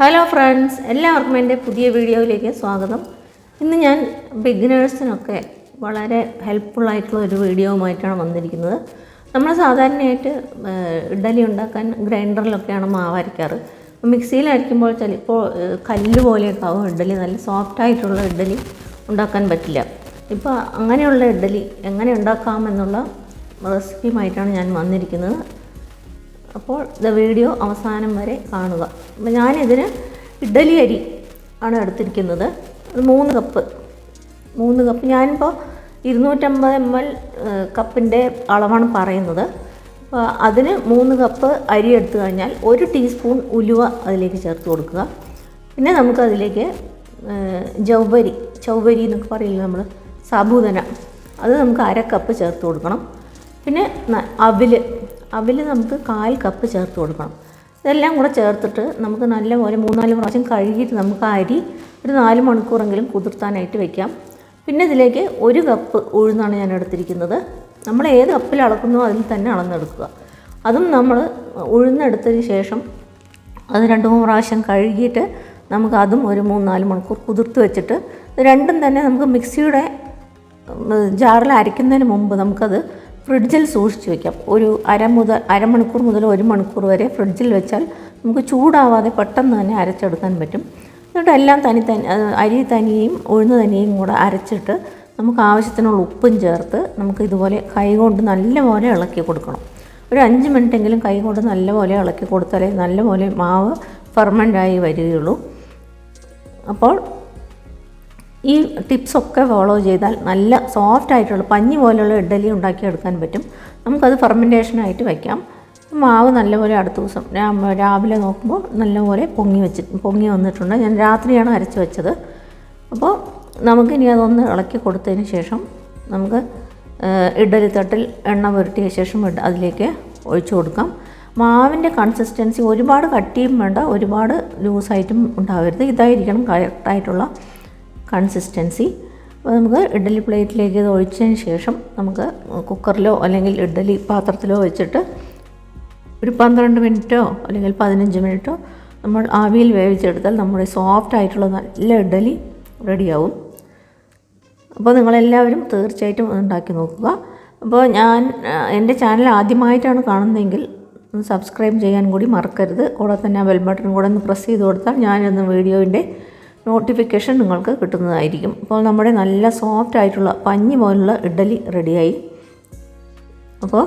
Hello friends, എല്ലാവർക്കും എൻ്റെ പുതിയ വീഡിയോയിലേക്ക് സ്വാഗതം. ഇന്ന് ഞാൻ ബിഗിനേഴ്സിനൊക്കെ വളരെ ഹെൽപ്ഫുള്ളായിട്ടുള്ള ഒരു വീഡിയോവുമായിട്ടാണ് വന്നിരിക്കുന്നത്. നമ്മൾ സാധാരണയായിട്ട് ഇഡ്ഡലി ഉണ്ടാക്കാൻ ഗ്രൈൻഡറിലൊക്കെയാണ് മാവ് അരയ്ക്കാറ്. മിക്സിയിലരയ്ക്കുമ്പോൾ ചിലപ്പോൾ കല്ല് പോലെയൊക്കെ ആവും ഇഡ്ഡലി, നല്ല സോഫ്റ്റായിട്ടുള്ള ഇഡ്ഡലി ഉണ്ടാക്കാൻ പറ്റില്ല. ഇപ്പോൾ അങ്ങനെയുള്ള ഇഡ്ഡലി എങ്ങനെ ഉണ്ടാക്കാമെന്നുള്ള റെസിപ്പിയുമായിട്ടാണ് ഞാൻ വന്നിരിക്കുന്നത്. അപ്പോൾ വീഡിയോ അവസാനം വരെ കാണുക. അപ്പോൾ ഞാനിതിന് ഇഡ്ഡലി അരി ആണ് എടുത്തിരിക്കുന്നത്. 3 കപ്പ് ഞാനിപ്പോൾ 250 ml കപ്പിൻ്റെ അളവാണ് പറയുന്നത്. അപ്പോൾ അതിന് 3 കപ്പ് അരി എടുത്തു കഴിഞ്ഞാൽ 1 ടീസ്പൂൺ ഉലുവ അതിലേക്ക് ചേർത്ത് കൊടുക്കുക. പിന്നെ നമുക്കതിലേക്ക് ചൗവരി എന്നൊക്കെ പറയില്ല നമ്മൾ, സാബൂദന, അത് നമുക്ക് 1/2 കപ്പ് ചേർത്ത് കൊടുക്കണം. പിന്നെ അവിൽ നമുക്ക് 1/4 കപ്പ് ചേർത്ത് കൊടുക്കണം. ഇതെല്ലാം കൂടെ ചേർത്തിട്ട് നമുക്ക് നല്ലപോലെ 3-4 പ്രാവശ്യം കഴുകിയിട്ട് നമുക്ക് അരി ഒരു 4 മണിക്കൂറെങ്കിലും കുതിർത്താനായിട്ട് വയ്ക്കാം. പിന്നെ ഇതിലേക്ക് 1 കപ്പ് ഉഴുന്നാണ് ഞാൻ എടുത്തിരിക്കുന്നത്. നമ്മൾ ഏത് കപ്പിൽ അളക്കുന്നോ അതിൽ തന്നെ അളന്നെടുക്കുക. അതും നമ്മൾ ഉഴുന്നെടുത്തതിന് ശേഷം അത് 2-3 പ്രാവശ്യം കഴുകിയിട്ട് നമുക്ക് അതും ഒരു 3-4 മണിക്കൂർ കുതിർത്ത് വെച്ചിട്ട് രണ്ടും തന്നെ നമുക്ക് മിക്സിയുടെ ജാറിൽ അരയ്ക്കുന്നതിന് മുമ്പ് നമുക്കത് ഫ്രിഡ്ജിൽ സൂക്ഷിച്ച് വയ്ക്കാം. ഒരു അരമണിക്കൂർ മുതൽ 1 മണിക്കൂർ വരെ ഫ്രിഡ്ജിൽ വെച്ചാൽ നമുക്ക് ചൂടാവാതെ പെട്ടെന്ന് തന്നെ അരച്ചെടുക്കാൻ പറ്റും. എന്നിട്ട് എല്ലാം അരി തനിയും ഉഴുന്ന് തനിയും കൂടെ അരച്ചിട്ട് നമുക്ക് ആവശ്യത്തിനുള്ള ഉപ്പും ചേർത്ത് നമുക്ക് ഇതുപോലെ കൈകൊണ്ട് നല്ലപോലെ ഇളക്കി കൊടുക്കണം. ഒരു 5 മിനിറ്റെങ്കിലും കൈകൊണ്ട് നല്ലപോലെ ഇളക്കി കൊടുത്താലേ നല്ലപോലെ മാവ് ഫെർമെൻ്റായി വരികയുള്ളൂ. അപ്പോൾ ഈ ടിപ്സൊക്കെ ഫോളോ ചെയ്താൽ നല്ല സോഫ്റ്റായിട്ടുള്ള പഞ്ഞി പോലെയുള്ള ഇഡ്ഡലി ഉണ്ടാക്കിയെടുക്കാൻ പറ്റും. നമുക്കത് ഫെർമെൻറ്റേഷനായിട്ട് വയ്ക്കാം. മാവ് നല്ലപോലെ അടുത്ത ദിവസം രാവിലെ നോക്കുമ്പോൾ നല്ലപോലെ പൊങ്ങി വന്നിട്ടുണ്ട്. ഞാൻ രാത്രിയാണ് അരച്ച് വെച്ചത്. അപ്പോൾ നമുക്കിനി അതൊന്ന് ഇളക്കി കൊടുത്തതിന് ശേഷം നമുക്ക് ഇഡ്ഡലി തട്ടിൽ എണ്ണ പുരട്ടിയ ശേഷം അതിലേക്ക് ഒഴിച്ചു കൊടുക്കാം. മാവിൻ്റെ കൺസിസ്റ്റൻസി ഒരുപാട് കട്ടിയും വേണ്ട, ഒരുപാട് ലൂസായിട്ടും ഉണ്ടാവരുത്. ഇതായിരിക്കണം കറക്റ്റായിട്ടുള്ള കൺസിസ്റ്റൻസി. അപ്പോൾ നമുക്ക് ഇഡ്ഡലി പ്ലേറ്റിലേക്ക് ഇത് ഒഴിച്ചതിന് ശേഷം നമുക്ക് കുക്കറിലോ അല്ലെങ്കിൽ ഇഡ്ഡലി പാത്രത്തിലോ വെച്ചിട്ട് ഒരു 12 മിനിറ്റോ അല്ലെങ്കിൽ 15 മിനിറ്റോ നമ്മൾ ആവിയിൽ വേവിച്ചെടുത്താൽ നമ്മുടെ സോഫ്റ്റ് ആയിട്ടുള്ള നല്ല ഇഡ്ഡലി റെഡിയാവും. അപ്പോൾ നിങ്ങളെല്ലാവരും തീർച്ചയായിട്ടും ഉണ്ടാക്കി നോക്കുക. അപ്പോൾ എൻ്റെ ചാനൽ ആദ്യമായിട്ടാണ് കാണുന്നതെങ്കിൽ സബ്സ്ക്രൈബ് ചെയ്യാൻ കൂടി മറക്കരുത്. കൂടെ തന്നെ ബെൽ ബട്ടൺ കൂടെ ഒന്ന് പ്രസ് ചെയ്ത് കൊടുത്താൽ ഞാനെന്ന വീഡിയോൻ്റെ നോട്ടിഫിക്കേഷൻ നിങ്ങൾക്ക് കിട്ടുന്നതായിരിക്കും. അപ്പോൾ നമ്മുടെ നല്ല സോഫ്റ്റ് ആയിട്ടുള്ള പഞ്ഞി പോലുള്ള ഇഡ്ഡലി റെഡിയായി. അപ്പോൾ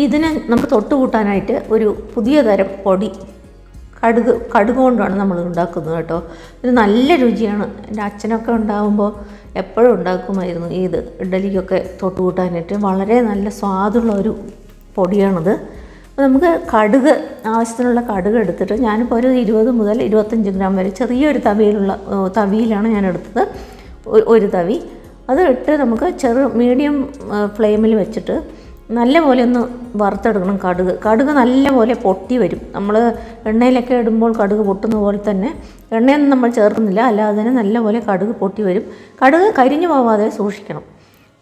ഇതിനെ നമുക്ക് തൊട്ട് കൂട്ടാനായിട്ട് ഒരു പുതിയ തരം പൊടി, കടുക് കൊണ്ടാണ് നമ്മൾ ഉണ്ടാക്കുന്നത് കേട്ടോ. ഇത് നല്ല രുചിയാണ്. എൻ്റെ അച്ഛനൊക്കെ ഉണ്ടാകുമ്പോൾ എപ്പോഴും ഉണ്ടാക്കുമായിരുന്നു ഇത് ഇഡ്ഡലിക്കൊക്കെ തൊട്ട് കൂട്ടാനായിട്ട്. വളരെ നല്ല സ്വാദുള്ള ഒരു പൊടിയാണിത്. അപ്പോൾ നമുക്ക് ആവശ്യത്തിനുള്ള കടുക് എടുത്തിട്ട് ഞാനിപ്പോൾ ഒരു 20 മുതൽ 25 ഗ്രാം വരെ ചെറിയൊരു തവിയിലാണ് ഞാൻ എടുത്തത്. ഒരു തവി അത് ഇട്ട് നമുക്ക് മീഡിയം ഫ്ലെയിമിൽ വെച്ചിട്ട് നല്ലപോലെ ഒന്ന് വറുത്തെടുക്കണം. കടുക് നല്ലപോലെ പൊട്ടി വരും. നമ്മൾ എണ്ണയിലൊക്കെ ഇടുമ്പോൾ കടുക് പൊട്ടുന്ന പോലെ തന്നെ എണ്ണയൊന്നും നമ്മൾ ചേർക്കുന്നില്ല, അല്ലാതെ തന്നെ നല്ലപോലെ കടുക് പൊട്ടി വരും. കടുക് കരിഞ്ഞു പോവാതെ സൂക്ഷിക്കണം.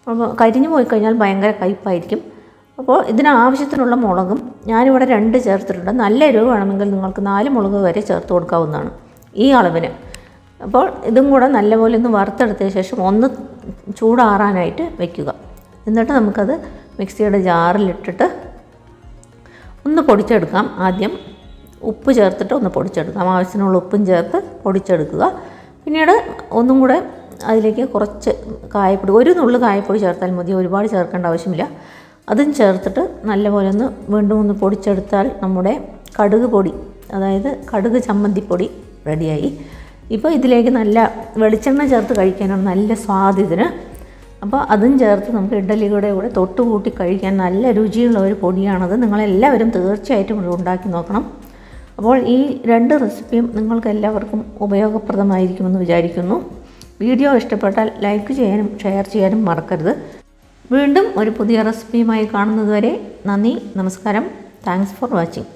അപ്പോൾ കരിഞ്ഞു പോയി കഴിഞ്ഞാൽ ഭയങ്കര കയ്പ്പായിരിക്കും. അപ്പോൾ ഇതിനാവശ്യത്തിനുള്ള മുളകും ഞാനിവിടെ 2 ചേർത്തിട്ടുണ്ട്. നല്ല എരിവ് വേണമെങ്കിൽ നിങ്ങൾക്ക് 4 മുളക് വരെ ചേർത്ത് കൊടുക്കാവുന്നതാണ് ഈ അളവിന്. അപ്പോൾ ഇതും കൂടെ നല്ലപോലെ ഒന്ന് വറുത്തെടുത്തതിന് ശേഷം ഒന്ന് ചൂടാറാനായിട്ട് വയ്ക്കുക. എന്നിട്ട് നമുക്കത് മിക്സിയുടെ ജാറിലിട്ടിട്ട് ഒന്ന് പൊടിച്ചെടുക്കാം. ആദ്യം ഉപ്പ് ചേർത്തിട്ട് ഒന്ന് പൊടിച്ചെടുക്കാം. ആവശ്യത്തിനുള്ള ഉപ്പും ചേർത്ത് പൊടിച്ചെടുക്കുക. പിന്നീട് ഒന്നും കൂടെ അതിലേക്ക് കുറച്ച് കായപ്പൊടി, 1 നുള്ളു കായപ്പൊടി ചേർത്താൽ മതി, ഒരുപാട് ചേർക്കേണ്ട ആവശ്യമില്ല. അതും ചേർത്തിട്ട് നല്ലപോലെ വീണ്ടും ഒന്ന് പൊടിച്ചെടുത്താൽ നമ്മുടെ കടുക് പൊടി, അതായത് കടുക് ചമ്മന്തിപ്പൊടി റെഡിയായി. ഇപ്പോൾ ഇതിലേക്ക് നല്ല വെളിച്ചെണ്ണ ചേർത്ത് കഴിക്കാനാണ് നല്ല സ്വാദ് ഇതിന്. അപ്പോൾ അതും ചേർത്ത് നമുക്ക് ഇഡ്ഡലിയുടെ കൂടെ തൊട്ട് കൂട്ടി കഴിക്കാൻ നല്ല രുചിയുള്ള ഒരു പൊടിയാണത്. നിങ്ങളെല്ലാവരും തീർച്ചയായിട്ടും ഉണ്ടാക്കി നോക്കണം. അപ്പോൾ ഈ 2 റെസിപ്പിയും നിങ്ങൾക്ക് എല്ലാവർക്കും ഉപയോഗപ്രദമായിരിക്കുമെന്ന് വിചാരിക്കുന്നു. വീഡിയോ ഇഷ്ടപ്പെട്ടാൽ ലൈക്ക് ചെയ്യാനും ഷെയർ ചെയ്യാനും മറക്കരുത്. വീണ്ടും ഒരു പുതിയ റെസിപ്പിയുമായി കാണുന്നതുവരെ നന്ദി, നമസ്കാരം. Thanks for watching.